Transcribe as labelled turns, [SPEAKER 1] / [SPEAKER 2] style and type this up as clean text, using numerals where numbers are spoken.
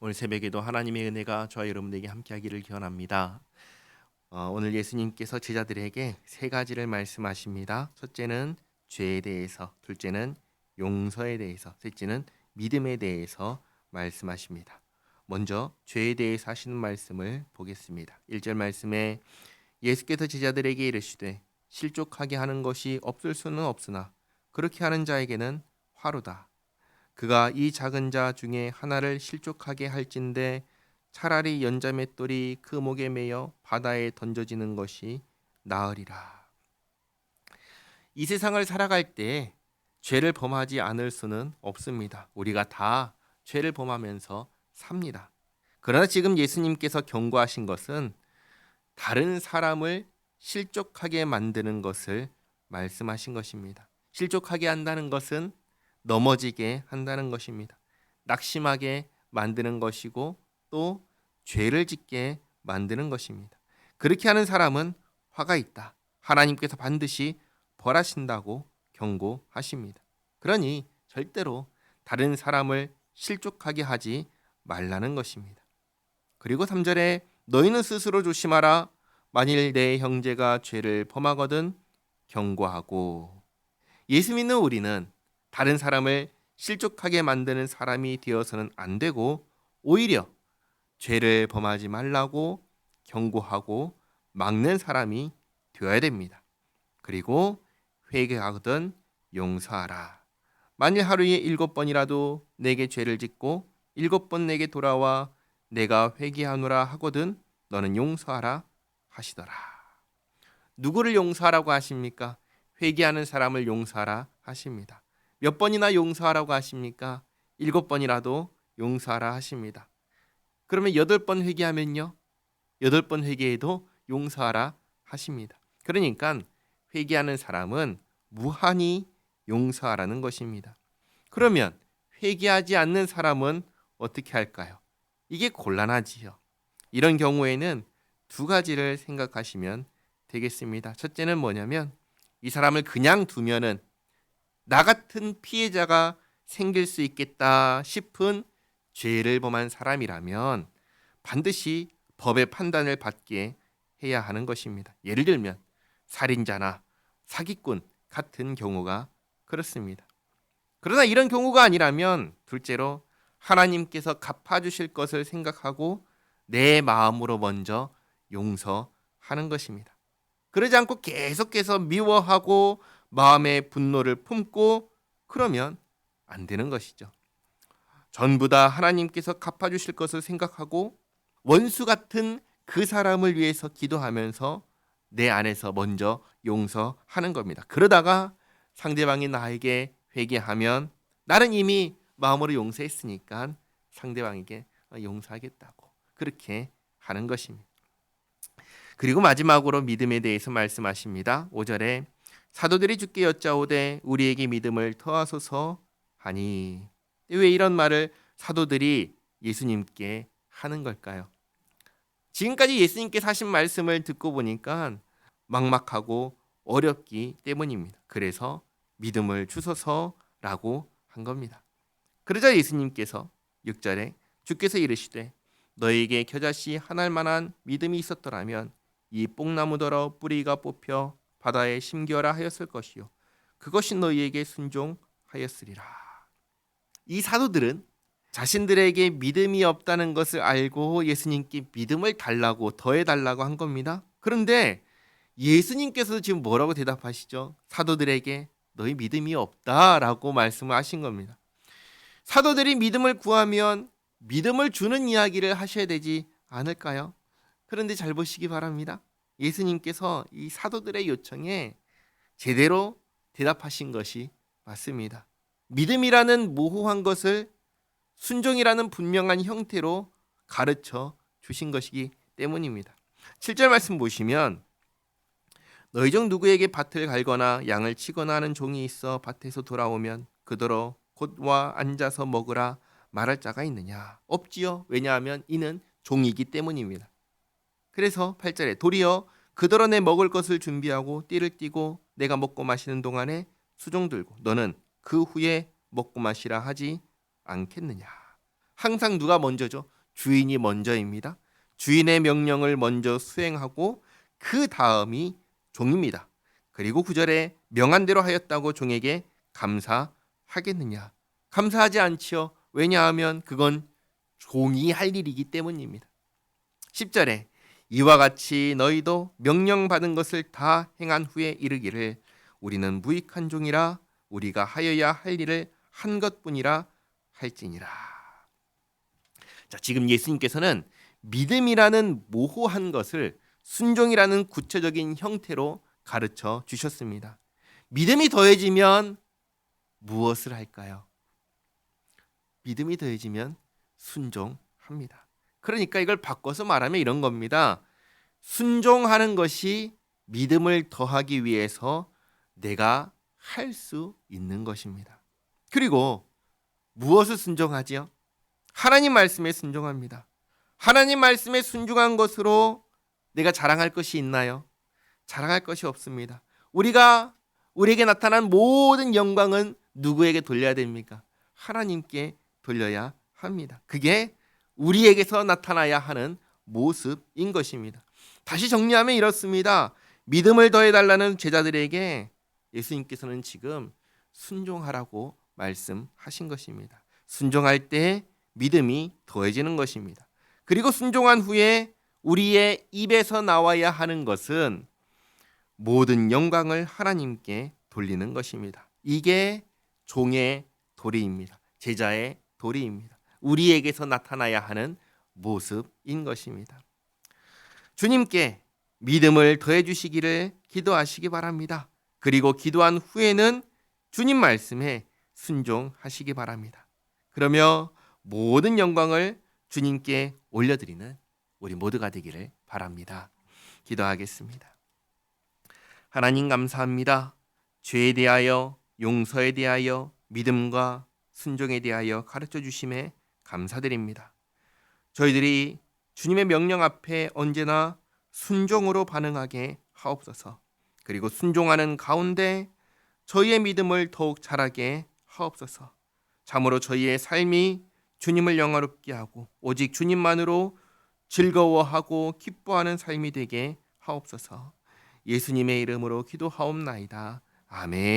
[SPEAKER 1] 오늘 새벽에도 하나님의 은혜가 저와 여러분에게 함께하기를 기원합니다. 오늘 예수님께서 제자들에게 세 가지를 말씀하십니다. 첫째는 죄에 대해서, 둘째는 용서에 대해서, 셋째는 믿음에 대해서 말씀하십니다. 먼저 죄에 대해서 하시는 말씀을 보겠습니다. 1절 말씀에 예수께서 제자들에게 이르시되 실족하게 하는 것이 없을 수는 없으나 그렇게 하는 자에게는 화로다. 그가 이 작은 자 중에 하나를 실족하게 할진대 차라리 연자맷돌이 그 목에 매여 바다에 던져지는 것이 나으리라. 이 세상을 살아갈 때 죄를 범하지 않을 수는 없습니다. 우리가 다 죄를 범하면서 삽니다. 그러나 지금 예수님께서 경고하신 것은 다른 사람을 실족하게 만드는 것을 말씀하신 것입니다. 실족하게 한다는 것은 넘어지게 한다는 것입니다. 낙심하게 만드는 것이고 또 죄를 짓게 만드는 것입니다. 그렇게 하는 사람은 화가 있다. 하나님께서 반드시 벌하신다고 경고하십니다. 그러니 절대로 다른 사람을 실족하게 하지 말라는 것입니다. 그리고 3절에 너희는 스스로 조심하라. 만일 내 형제가 죄를 범하거든 경고하고. 예수 믿는 우리는 다른 사람을 실족하게 만드는 사람이 되어서는 안 되고 오히려 죄를 범하지 말라고 경고하고 막는 사람이 되어야 됩니다. 그리고 회개하거든 용서하라. 만일 하루에 7번이라도 내게 죄를 짓고 7번 내게 돌아와 내가 회개하노라 하거든 너는 용서하라 하시더라. 누구를 용서하라고 하십니까? 회개하는 사람을 용서하라 하십니다. 몇 번이나 용서하라고 하십니까? 7번이라도 용서하라 하십니다. 그러면 8번 회개하면요? 8번 회개해도 용서하라 하십니다. 그러니까 회개하는 사람은 무한히 용서하라는 것입니다. 그러면 회개하지 않는 사람은 어떻게 할까요? 이게 곤란하지요. 이런 경우에는 두 가지를 생각하시면 되겠습니다. 첫째는 뭐냐면 이 사람을 그냥 두면은 나 같은 피해자가 생길 수 있겠다 싶은 죄를 범한 사람이라면 반드시 법의 판단을 받게 해야 하는 것입니다. 예를 들면 살인자나 사기꾼 같은 경우가 그렇습니다. 그러나 이런 경우가 아니라면 둘째로 하나님께서 갚아주실 것을 생각하고 내 마음으로 먼저 용서하는 것입니다. 그러지 않고 계속해서 미워하고 마음의 분노를 품고 그러면 안 되는 것이죠. 전부 다 하나님께서 갚아주실 것을 생각하고 원수 같은 그 사람을 위해서 기도하면서 내 안에서 먼저 용서하는 겁니다. 그러다가 상대방이 나에게 회개하면 나는 이미 마음으로 용서했으니까 상대방에게 용서하겠다고 그렇게 하는 것입니다. 그리고 마지막으로 믿음에 대해서 말씀하십니다. 5절에 사도들이 주께 여짜오되 우리에게 믿음을 더하소서 하니. 왜 이런 말을 사도들이 예수님께 하는 걸까요? 지금까지 예수님께서 하신 말씀을 듣고 보니까 막막하고 어렵기 때문입니다. 그래서 믿음을 주소서라고 한 겁니다. 그러자 예수님께서 6절에 주께서 이르시되 너에게 겨자씨 한 알 만한 믿음이 있었더라면 이 뽕나무더러 뿌리가 뽑혀 바다에 심기어라 하였을 것이요 그것이 너희에게 순종하였으리라. 이 사도들은 자신들에게 믿음이 없다는 것을 알고 예수님께 믿음을 달라고 더해달라고 한 겁니다. 그런데 예수님께서 지금 뭐라고 대답하시죠? 사도들에게 너희 믿음이 없다라고 말씀을 하신 겁니다. 사도들이 믿음을 구하면 믿음을 주는 이야기를 하셔야 되지 않을까요? 그런데 잘 보시기 바랍니다. 예수님께서 이 사도들의 요청에 제대로 대답하신 것이 맞습니다. 믿음이라는 모호한 것을 순종이라는 분명한 형태로 가르쳐 주신 것이기 때문입니다. 7절 말씀 보시면 너희 중 누구에게 밭을 갈거나 양을 치거나 하는 종이 있어 밭에서 돌아오면 그더러 곧 와 앉아서 먹으라 말할 자가 있느냐? 없지요. 왜냐하면 이는 종이기 때문입니다. 그래서 8절에 도리어 그더러 내 먹을 것을 준비하고 띠를 띠고 내가 먹고 마시는 동안에 수종 들고 너는 그 후에 먹고 마시라 하지 않겠느냐? 항상 누가 먼저죠? 주인이 먼저입니다. 주인의 명령을 먼저 수행하고 그 다음이 종입니다. 그리고 9절에 명한 대로 하였다고 종에게 감사하겠느냐? 감사하지 않지요. 왜냐하면 그건 종이 할 일이기 때문입니다. 10절에 이와 같이 너희도 명령받은 것을 다 행한 후에 이르기를 우리는 무익한 종이라 우리가 하여야 할 일을 한 것뿐이라 할지니라. 자, 지금 예수님께서는 믿음이라는 모호한 것을 순종이라는 구체적인 형태로 가르쳐 주셨습니다. 믿음이 더해지면 무엇을 할까요? 믿음이 더해지면 순종합니다. 그러니까 이걸 바꿔서 말하면 이런 겁니다. 순종하는 것이 믿음을 더하기 위해서 내가 할 수 있는 것입니다. 그리고 무엇을 순종하지요? 하나님 말씀에 순종합니다. 하나님 말씀에 순종한 것으로 내가 자랑할 것이 있나요? 자랑할 것이 없습니다. 우리에게 나타난 모든 영광은 누구에게 돌려야 됩니까? 하나님께 돌려야 합니다. 그게 우리에게서 나타나야 하는 모습인 것입니다. 다시 정리하면 이렇습니다. 믿음을 더해달라는 제자들에게 예수님께서는 지금 순종하라고 말씀하신 것입니다. 순종할 때 믿음이 더해지는 것입니다. 그리고 순종한 후에 우리의 입에서 나와야 하는 것은 모든 영광을 하나님께 돌리는 것입니다. 이게 종의 도리입니다. 제자의 도리입니다. 우리에게서 나타나야 하는 모습인 것입니다. 주님께 믿음을 더해 주시기를 기도하시기 바랍니다. 그리고 기도한 후에는 주님 말씀에 순종하시기 바랍니다. 그러며 모든 영광을 주님께 올려드리는 우리 모두가 되기를 바랍니다. 기도하겠습니다. 하나님 감사합니다. 죄에 대하여, 용서에 대하여, 믿음과 순종에 대하여 가르쳐 주심에 감사드립니다. 저희들이 주님의 명령 앞에 언제나 순종으로 반응하게 하옵소서. 그리고 순종하는 가운데 저희의 믿음을 더욱 자라게 하옵소서. 참으로 저희의 삶이 주님을 영화롭게 하고 오직 주님만으로 즐거워하고 기뻐하는 삶이 되게 하옵소서. 예수님의 이름으로 기도하옵나이다. 아멘.